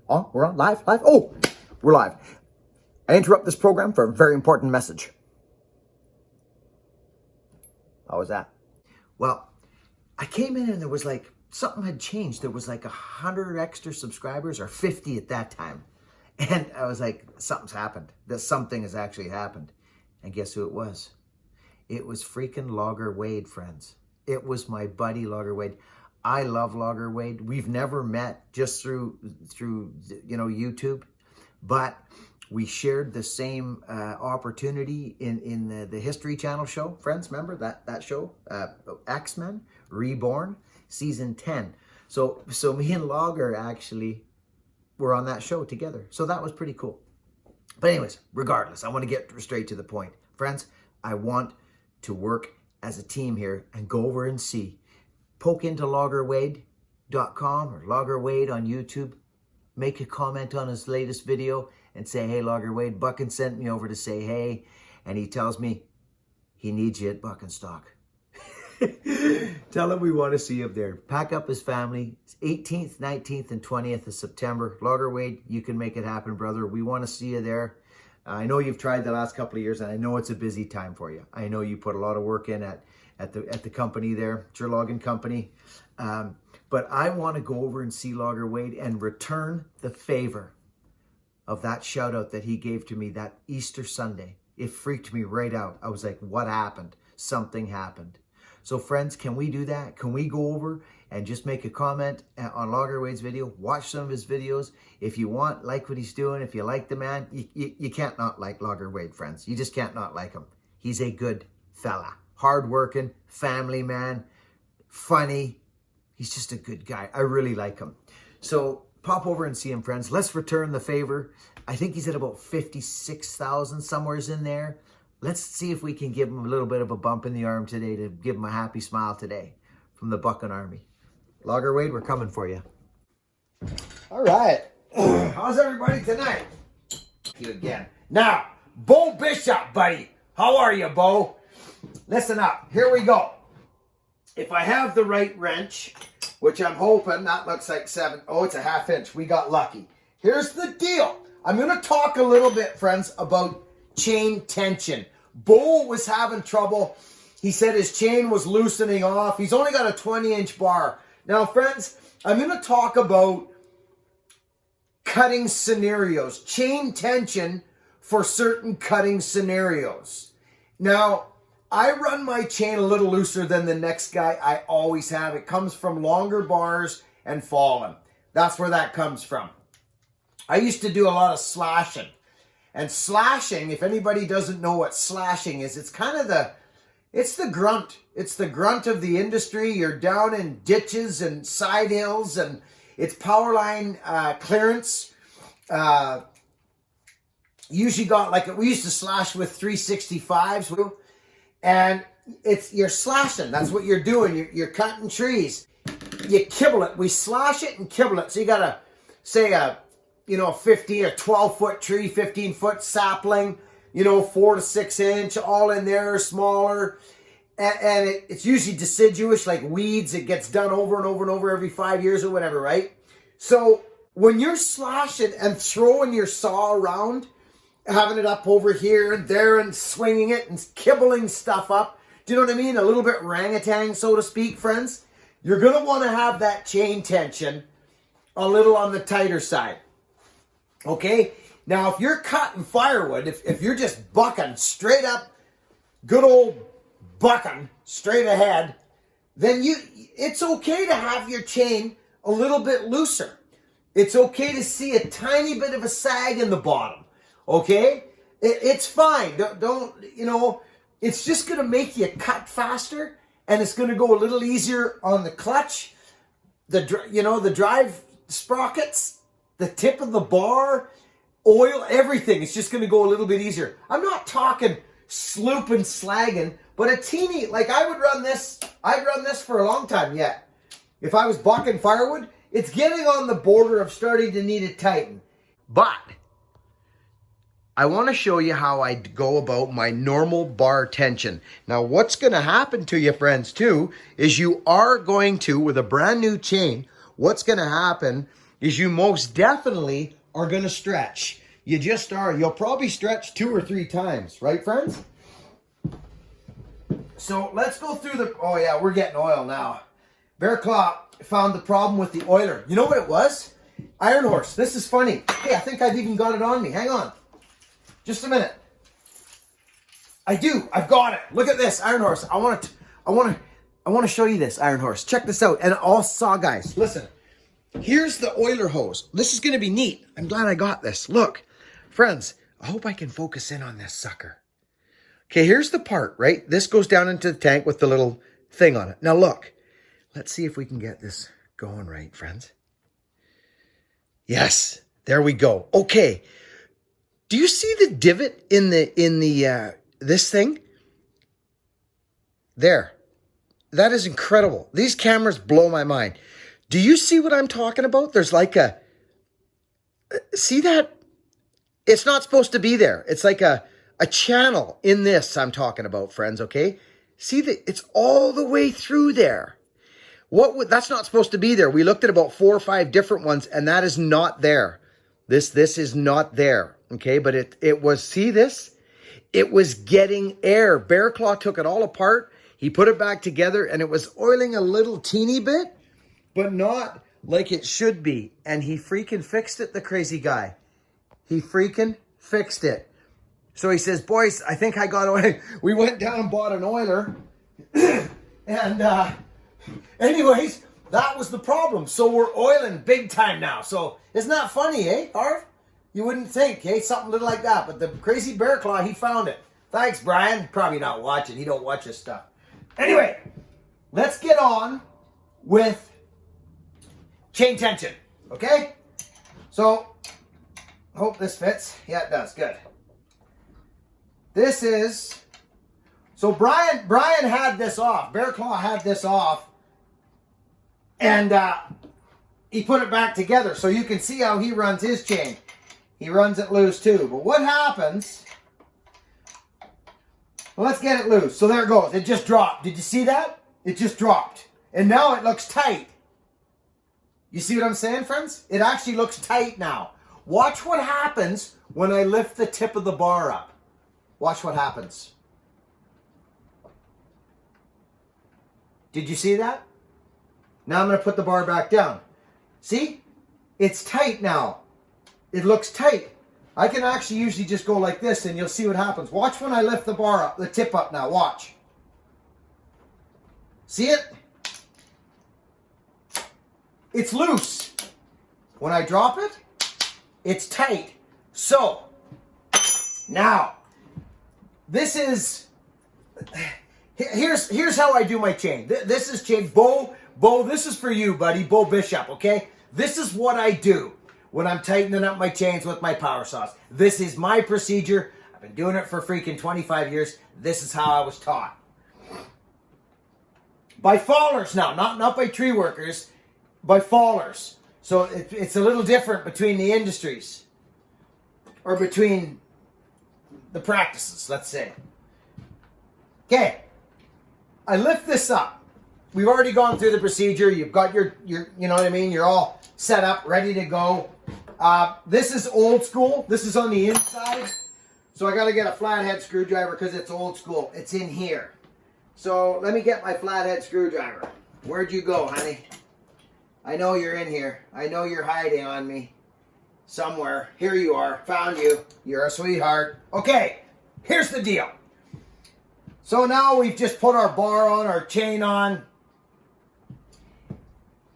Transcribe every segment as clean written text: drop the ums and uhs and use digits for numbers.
Oh, we're on live? Live? Oh, we're live. I interrupt this program for a very important message. How was that? Well, I came in and there was like, something had changed. There was like 100 extra subscribers, or 50 at that time. And I was like, something's happened. That something has actually happened. And guess who it was? It was freaking Logger Wade, friends. It was my buddy Logger Wade. I love Logger Wade. We've never met, just through YouTube, but we shared the same opportunity in the History Channel show. Friends, remember that show? X-Men Reborn, season 10. So me and Logger actually were on that show together. So that was pretty cool. But anyways, regardless, I want to get straight to the point. Friends, I want to work as a team here and go over and see. Poke into loggerwade.com or Logger Wade on YouTube. Make a comment on his latest video and say, hey, Logger Wade, Buchan sent me over to say hey. And he tells me he needs you at Buchanstock. Tell him we want to see him there. Pack up his family. It's 18th, 19th, and 20th of September. Logger Wade, you can make it happen, brother. We want to see you there. I know you've tried the last couple of years, and I know it's a busy time for you. I know you put a lot of work in at the company there. It's your logging company. But I want to go over and see Logger Wade and return the favor of that shout out that he gave to me that Easter Sunday. It freaked me right out. I was like, what happened? Something happened. So friends, can we do that? Can we go over and just make a comment on Logger Wade's video? Watch some of his videos. If you want, like what he's doing. If you like the man, you can't not like Logger Wade, friends. You just can't not like him. He's a good fella. Hardworking, family man, funny. He's just a good guy. I really like him. So pop over and see him, friends. Let's return the favor. I think he's at about 56,000, somewhere's in there. Let's see if we can give him a little bit of a bump in the arm today to give him a happy smile today from the Buchan Army. Logger Wade, we're coming for you. All right. How's everybody tonight? You again. Now, Bo Bishop, buddy. How are you, Bo? Listen up. Here we go. If I have the right wrench, which I'm hoping, that looks like 7. Oh, it's a 1/2 inch. We got lucky. Here's the deal. I'm going to talk a little bit, friends, about chain tension. Bo was having trouble. He said his chain was loosening off. He's only got a 20-inch bar. Now, friends, I'm going to talk about cutting scenarios, chain tension for certain cutting scenarios. Now, I run my chain a little looser than the next guy. I always have. It comes from longer bars and falling. That's where that comes from. I used to do a lot of slashing. And slashing, if anybody doesn't know what slashing is, it's kind of it's the grunt. It's the grunt of the industry. You're down in ditches and side hills, and it's power line clearance. Usually got like, we used to slash with 365s, and you're slashing. That's what you're doing. You're cutting trees. You kibble it. We slash it and kibble it. So you got to say a 15 or 12-foot tree, 15-foot sapling, 4 to 6 inch, all in there, smaller. And it's usually deciduous, like weeds. It gets done over and over and over every 5 years or whatever, right? So when you're slashing and throwing your saw around, having it up over here and there and swinging it and kibbling stuff up, do you know what I mean? A little bit orangutan, so to speak, friends. You're going to want to have that chain tension a little on the tighter side. Okay, now if you're cutting firewood, if you're just bucking straight up, good old bucking straight ahead, then it's okay to have your chain a little bit looser. It's okay to see a tiny bit of a sag in the bottom. Okay, it's fine. Don't it's just going to make you cut faster, and it's going to go a little easier on the clutch, the drive sprockets, the tip of the bar, oil, everything. It's just going to go a little bit easier. I'm not talking sloop and slagging, but a teeny, like I'd run this for a long time yet. If I was bucking firewood, it's getting on the border of starting to need it tighten. But I want to show you how I go about my normal bar tension. Now, what's going to happen to you, friends, too, is you are going to, with a brand new chain, what's going to happen is you most definitely are going to stretch. You just are. You'll probably stretch 2 or 3 times. Right, friends? So let's go through the... Oh, yeah, we're getting oil now. Bear Claw found the problem with the oiler. You know what it was? Iron Horse. This is funny. Hey, I think I've even got it on me. Hang on. Just a minute. I do. I've got it. Look at this, Iron Horse. I want to show you this, Iron Horse. Check this out. And all saw guys. Listen. Here's the oiler hose. This is going to be neat. I'm glad I got this. Look, friends, I hope I can focus in on this sucker. Okay, here's the part, right? This goes down into the tank with the little thing on it. Now look, let's see if we can get this going right, friends. Yes, there we go. Okay, do you see the divot in the this thing? There. That is incredible. These cameras blow my mind. Do you see what I'm talking about? There's like a... See that? It's not supposed to be there. It's like a channel in this I'm talking about, friends, okay? See that? It's all the way through there. That's not supposed to be there. We looked at about 4 or 5 different ones, and that is not there. This is not there, okay? But it was... See this? It was getting air. Bear Claw took it all apart. He put it back together, and it was oiling a little teeny bit, but not like it should be. And he freaking fixed it, the crazy guy. He freaking fixed it. So he says, boys, I think I got away. We went down and bought an oiler. And anyways, that was the problem. So we're oiling big time now. So isn't that funny, eh, Harv? You wouldn't think, eh? Something little like that. But the crazy Bear Claw, he found it. Thanks, Brian. Probably not watching. He don't watch this stuff. Anyway, let's get on with chain tension, okay? So, hope this fits. Yeah, it does. Good. This is... So, Brian had this off. Bear Claw had this off. And he put it back together. So, you can see how he runs his chain. He runs it loose, too. But what happens... Well, let's get it loose. So, there it goes. It just dropped. Did you see that? It just dropped. And now it looks tight. You see what I'm saying, friends? It actually looks tight now. Watch what happens when I lift the tip of the bar up. Watch what happens. Did you see that? Now I'm going to put the bar back down. See? It's tight now. It looks tight. I can actually usually just go like this and you'll see what happens. Watch when I lift the bar up, the tip up now. Watch. See it? It's loose. When I drop it, it's tight. So, now, this is, here's how I do my chain. This is chain, Bo, this is for you, buddy, Bo Bishop, okay? This is what I do when I'm tightening up my chains with my power saws. This is my procedure. I've been doing it for freaking 25 years. This is how I was taught. By fallers now, not by tree workers, by fallers. So it's a little different between the industries. Or between the practices, let's say. Okay. I lift this up. We've already gone through the procedure. You've got your you know what I mean? You're all set up, ready to go. This is old school. This is on the inside. So I got to get a flathead screwdriver because it's old school. It's in here. So let me get my flathead screwdriver. Where'd you go, honey? I know you're in here. I know you're hiding on me. Somewhere. Here you are. Found you. You're a sweetheart. Okay. Here's the deal. So now we've just put our bar on, our chain on.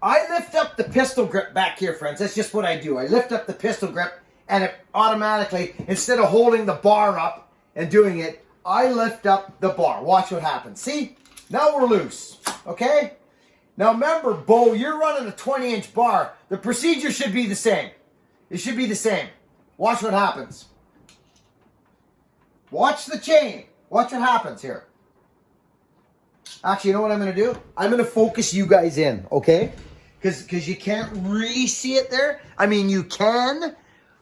I lift up the pistol grip back here, friends. That's just what I do. I lift up the pistol grip and it automatically, instead of holding the bar up and doing it, I lift up the bar. Watch what happens. See? Now we're loose. Okay? Now remember, Bo, you're running a 20-inch bar. The procedure should be the same. It should be the same. Watch what happens. Watch the chain. Watch what happens here. Actually, you know what I'm going to do? I'm going to focus you guys in, okay? Because you can't really see it there. I mean, you can,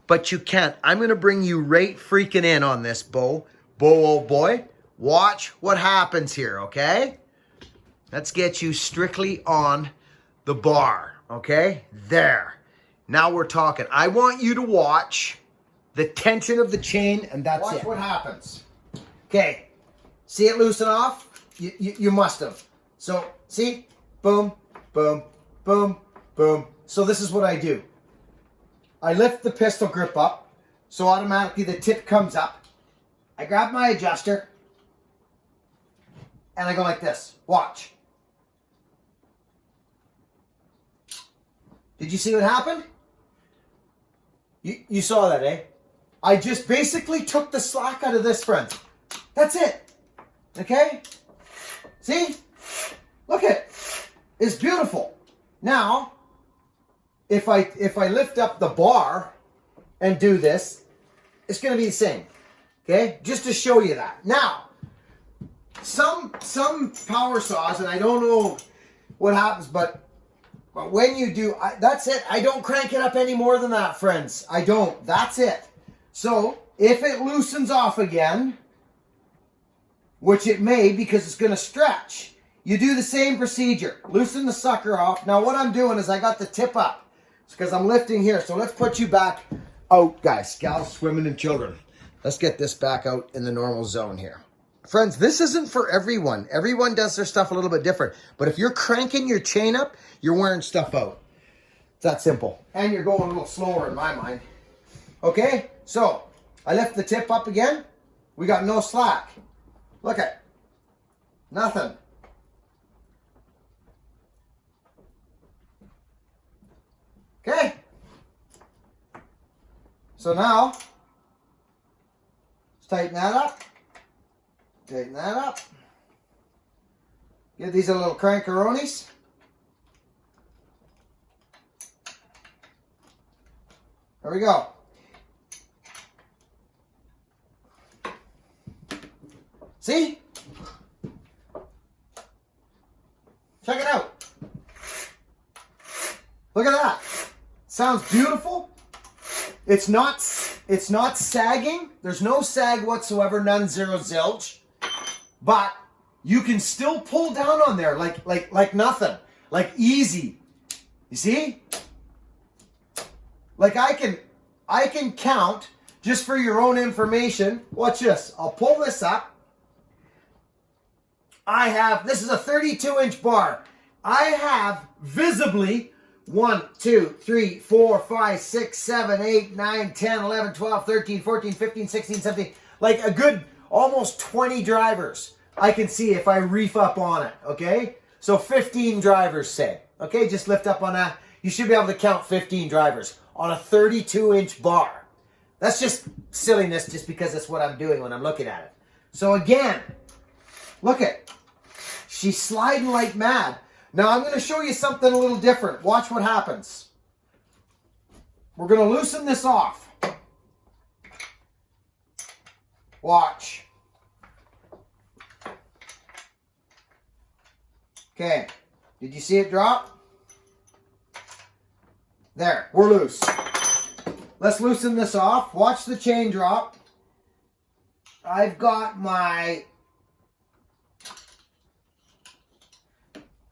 but you can't. I'm going to bring you right freaking in on this, Bo. Bo, old boy. Watch what happens here, okay? Let's get you strictly on the bar, okay? There. Now we're talking. I want you to watch the tension of the chain, and that's it. Watch what happens. Okay. See it loosen off? You must have. So, see? Boom, boom, boom, boom. So this is what I do. I lift the pistol grip up, so automatically the tip comes up. I grab my adjuster, and I go like this. Watch. Did you see what happened? You saw that, eh? I just basically took the slack out of this, friends. That's it. Okay? See? Look at it. It's beautiful. Now, if I lift up the bar and do this, it's going to be the same. Okay? Just to show you that. Now, some power saws, and I don't know what happens, but when you do, that's it. I don't crank it up any more than that, friends. I don't. That's it. So, if it loosens off again, which it may because it's going to stretch, you do the same procedure. Loosen the sucker off. Now, what I'm doing is I got the tip up. It's because I'm lifting here. So, let's put you back out, guys. Gals, women, and children. Let's get this back out in the normal zone here. Friends, this isn't for everyone. Everyone does their stuff a little bit different. But if you're cranking your chain up, you're wearing stuff out. It's that simple. And you're going a little slower in my mind. Okay? So, I lift the tip up again. We got no slack. Look at nothing. Okay? So now, let's tighten that up. Tighten that up. Give these a little crankeronis. There we go. See? Check it out. Look at that. Sounds beautiful. It's not sagging. There's no sag whatsoever, none, zero, zilch. But you can still pull down on there like nothing. Like easy. You see? Like I can count, just for your own information. Watch this. I'll pull this up. This is a 32-inch bar. I have visibly 1, 2, 3, 4, 5, 6, 7, 8, 9, 10, 11, 12, 13, 14, 15, 16, 17. Like a good almost 20 drivers I can see if I reef up on it, okay? So 15 drivers, say. Okay, just lift up on that. You should be able to count 15 drivers on a 32-inch bar. That's just silliness just because that's what I'm doing when I'm looking at it. So again, look at, she's sliding like mad. Now I'm going to show you something a little different. Watch what happens. We're going to loosen this off. Watch. Okay. Did you see it drop? There. We're loose. Let's loosen this off. Watch the chain drop. I've got my...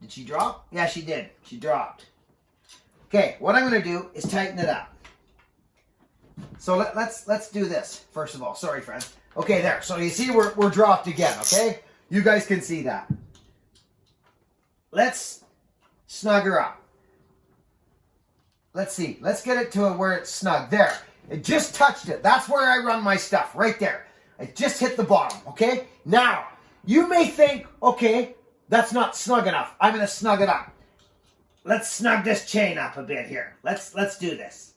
Did she drop? Yeah, she did. She dropped. Okay, what I'm going to do is tighten it up. So let's do this first of all. Sorry, friends. Okay, there. So you see we're dropped again, okay? You guys can see that. Let's snug her up. Let's see. Let's get it to where it's snug. There. It just touched it. That's where I run my stuff. Right there. It just hit the bottom, okay? Now, you may think, okay, that's not snug enough. I'm going to snug it up. Let's snug this chain up a bit here. Let's do this.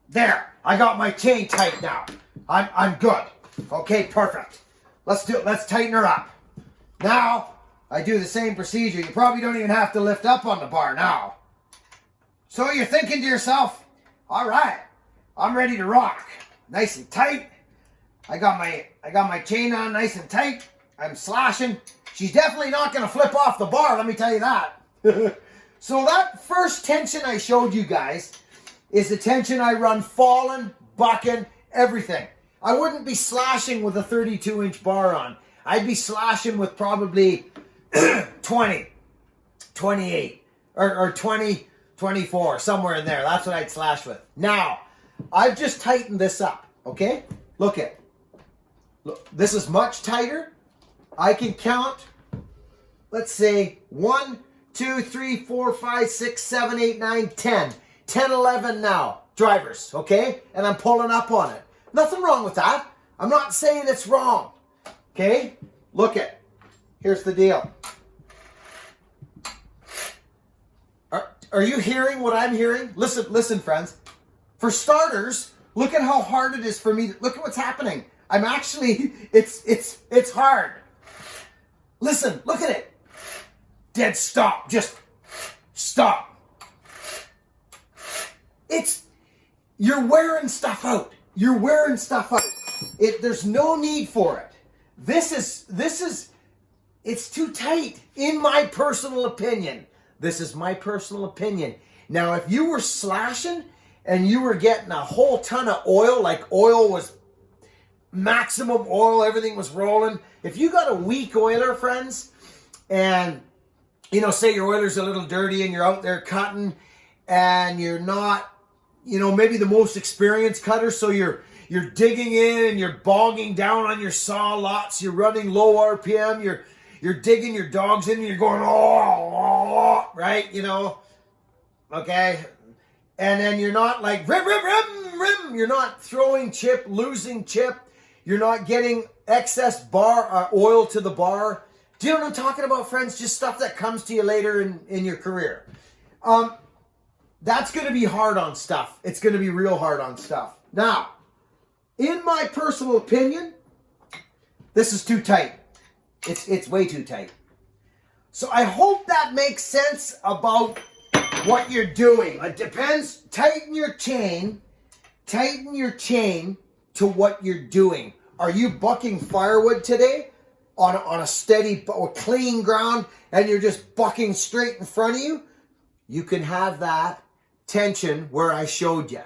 There. I got my chain tight now. I'm good. Okay, perfect. Let's do it. Let's tighten her up. Now, I do the same procedure. You probably don't even have to lift up on the bar now. So you're thinking to yourself, all right, I'm ready to rock. Nice and tight. I got my chain on nice and tight. I'm slashing. She's definitely not going to flip off the bar, let me tell you that. So that first tension I showed you guys is the tension I run falling, bucking, everything. I wouldn't be slashing with a 32-inch bar on. I'd be slashing with probably 20, 28, or 20, 24, somewhere in there. That's what I'd slash with. Now, I've just tightened this up, okay? Look, this is much tighter. I can count, let's say 1, 2, 3, 4, 5, 6, 7, 8, 9, 10. 10, 11 now, drivers, okay? And I'm pulling up on it. Nothing wrong with that. I'm not saying it's wrong, okay? Look it. Here's the deal. Are you hearing what I'm hearing? Listen, friends. For starters, look at how hard it is for me. Look at what's happening. I'm actually, it's hard. Listen, look at it. Dead stop. Just stop. You're wearing stuff out. You're wearing stuff out. There's no need for it. This is, it's too tight, in my personal opinion. This is my personal opinion. Now, if you were slashing and you were getting a whole ton of oil, like oil was maximum oil, everything was rolling. If you got a weak oiler, friends, and, you know, say your oiler's a little dirty and you're out there cutting and you're not, you know, maybe the most experienced cutter, so you're digging in and you're bogging down on your saw lots, you're running low RPM, you're digging your dogs in and you're going, oh, right, you know, okay? And then you're not like, rim, rim, rim, rim. You're not throwing chip, losing chip. You're not getting excess bar oil to the bar. Do you know what I'm talking about, friends? Just stuff that comes to you later in your career. That's going to be hard on stuff. It's going to be real hard on stuff. Now, in my personal opinion, this is too tight. It's way too tight. So I hope that makes sense about what you're doing. It depends. Tighten your chain to what you're doing. Are you bucking firewood today on a steady or clean ground and you're just bucking straight in front of you? You can have that tension where I showed you,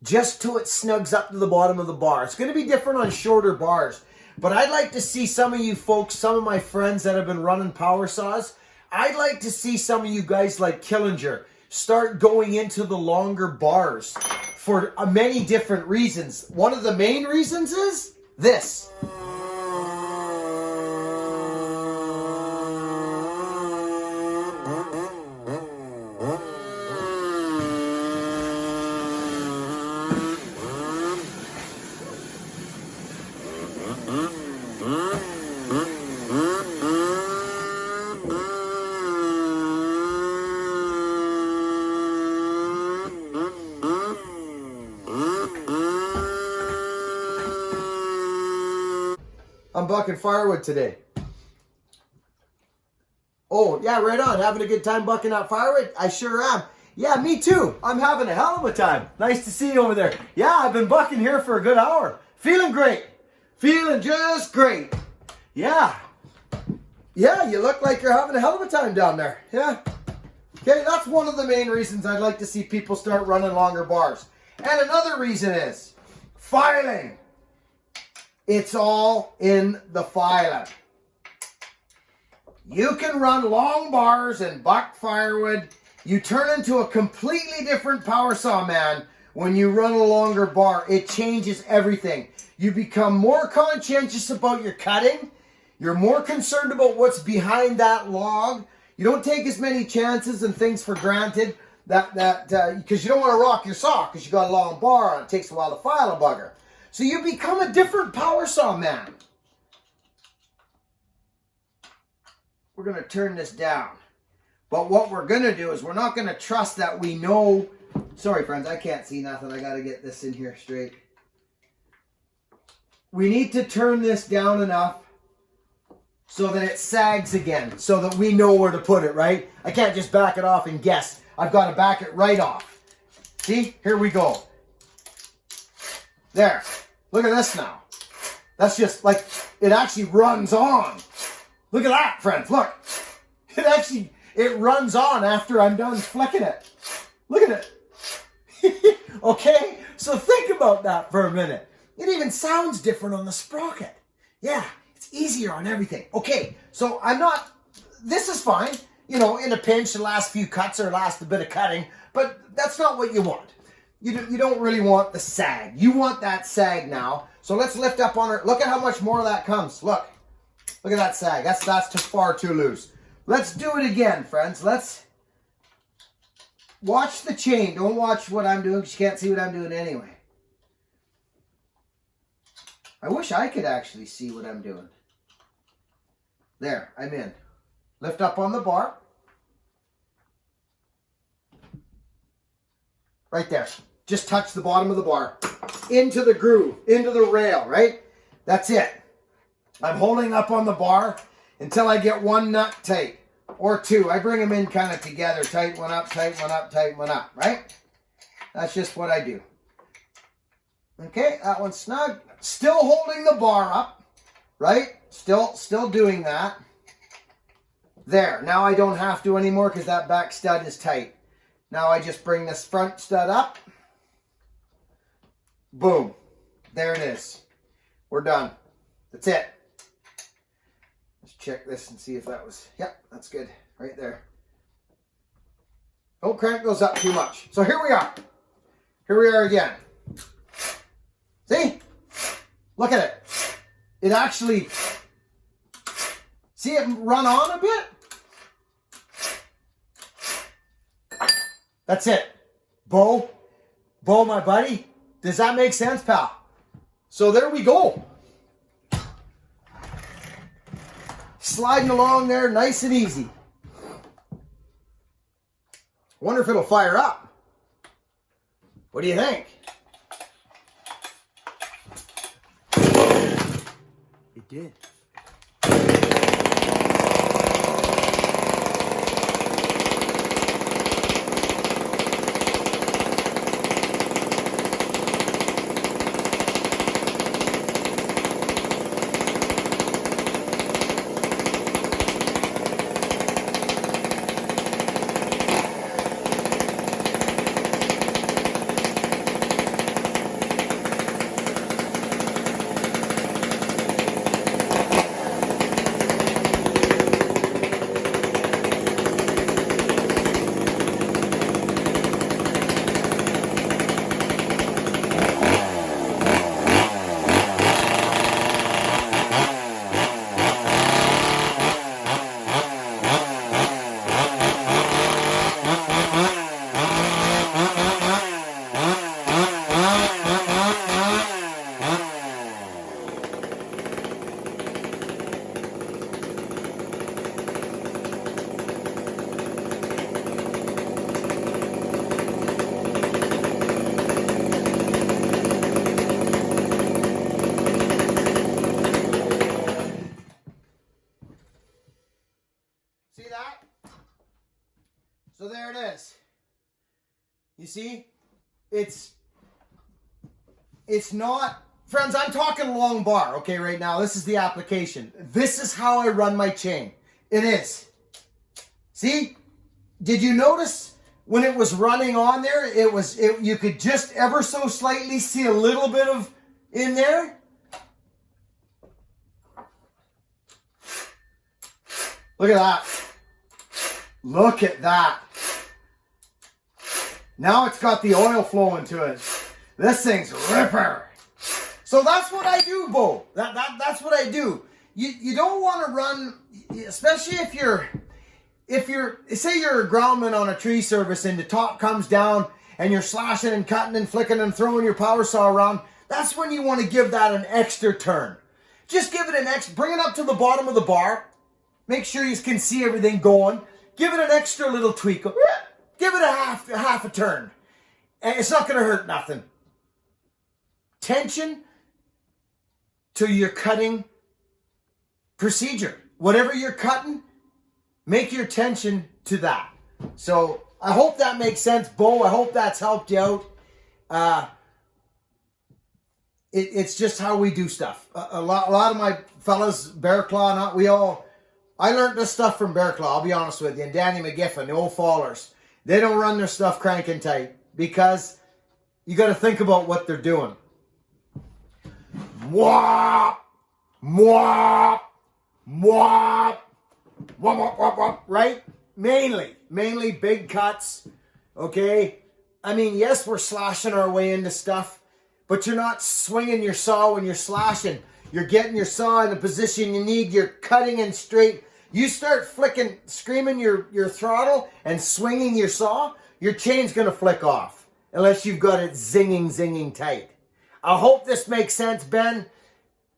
just till it snugs up to the bottom of the bar. It's going to be different on shorter bars, but I'd like to see some of you folks, some of my friends that have been running power saws, I'd like to see some of you guys like Killinger start going into the longer bars for many different reasons. One of the main reasons is this. I'm bucking firewood today. Oh, yeah, right on. Having a good time bucking that firewood? I sure am. Yeah, me too. I'm having a hell of a time. Nice to see you over there. Yeah, I've been bucking here for a good hour. Feeling great. Feeling just great. Yeah. Yeah, you look like you're having a hell of a time down there. Yeah. Okay, that's one of the main reasons I'd like to see people start running longer bars. And another reason is filing. It's all in the filing. You can run long bars and buck firewood. You turn into a completely different power saw man when you run a longer bar. It changes everything. You become more conscientious about your cutting. You're more concerned about what's behind that log. You don't take as many chances and things for granted because you don't want to rock your saw because you got a long bar and it takes a while to file a bugger. So you become a different power saw man. We're going to turn this down. But what we're going to do is we're not going to trust that we know. Sorry, friends, I can't see nothing. I got to get this in here straight. We need to turn this down enough so that it sags again, so that we know where to put it, right? I can't just back it off and guess. I've got to back it right off. See? Here we go. There. Look at this now. That's just like, it actually runs on. Look at that, friends. Look. It runs on after I'm done flicking it. Look at it. Okay? So think about that for a minute. It even sounds different on the sprocket. Yeah, it's easier on everything. Okay, so this is fine. you know, in a pinch, the last few cuts or last a bit of cutting, but that's not what you want. You don't really want the sag. You want that sag now. So let's lift up on her. Look at how much more of that comes. Look at that sag. That's too far too loose. Let's do it again, friends. Let's watch the chain. Don't watch what I'm doing because you can't see what I'm doing anyway. I wish I could actually see what I'm doing. There, I'm in. Lift up on the bar. Right there. Just touch the bottom of the bar. Into the groove. Into the rail, right? That's it. I'm holding up on the bar until I get one nut tight. Or two. I bring them in kind of together. Tight one up, tight one up, tight one up, right? That's just what I do. Okay, that one's snug. Still holding the bar up, right? Still doing that. There. Now I don't have to anymore because that back stud is tight. Now I just bring this front stud up. Boom. There it is. We're done. That's it. Let's check this and see if that was... Yep, that's good. Right there. Don't crank those up too much. So here we are. Here we are again. See? Look at it. It actually... See it run on a bit? That's it. Bo, my buddy. Does that make sense, pal? So there we go. Sliding along there nice and easy. Wonder if it'll fire up. What do you think? It did. See that? So there it is. You see? It's not, friends, I'm talking long bar, okay, right now. This is the application. This is how I run my chain. It is. See? Did you notice when it was running on there, you could just ever so slightly see a little bit of in there? Look at that. Look at that. Now it's got the oil flowing to it. This thing's ripper. So that's what I do, Bo. That's what I do. You don't want to run, especially if you're, say you're a groundman on a tree service and the top comes down and you're slashing and cutting and flicking and throwing your power saw around. That's when you want to give that an extra turn. Just give it an extra, bring it up to the bottom of the bar. Make sure you can see everything going. Give it an extra little tweak. Give it a half a turn. And it's not going to hurt nothing. Tension to your cutting procedure. Whatever you're cutting, make your tension to that. So I hope that makes sense, Bo. I hope that's helped you out. It's just how we do stuff. A lot of my fellas, Bear Claw, I learned this stuff from Bear Claw, I'll be honest with you, and Danny McGiffin, the old fallers. They don't run their stuff cranking tight because you got to think about what they're doing. Mwah! Mwah! Mwah! Wop, wop, wop, wop, right? mainly big cuts, okay? I mean, yes, we're slashing our way into stuff, but you're not swinging your saw when you're slashing. You're getting your saw in the position you need. You're cutting in straight. You start flicking, screaming your throttle and swinging your saw, your chain's going to flick off unless you've got it zinging tight. I hope this makes sense, Ben.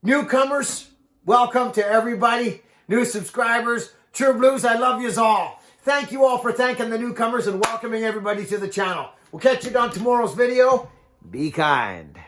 Newcomers, welcome to everybody. New subscribers, True Blues, I love yous all. Thank you all for thanking the newcomers and welcoming everybody to the channel. We'll catch you on tomorrow's video. Be kind.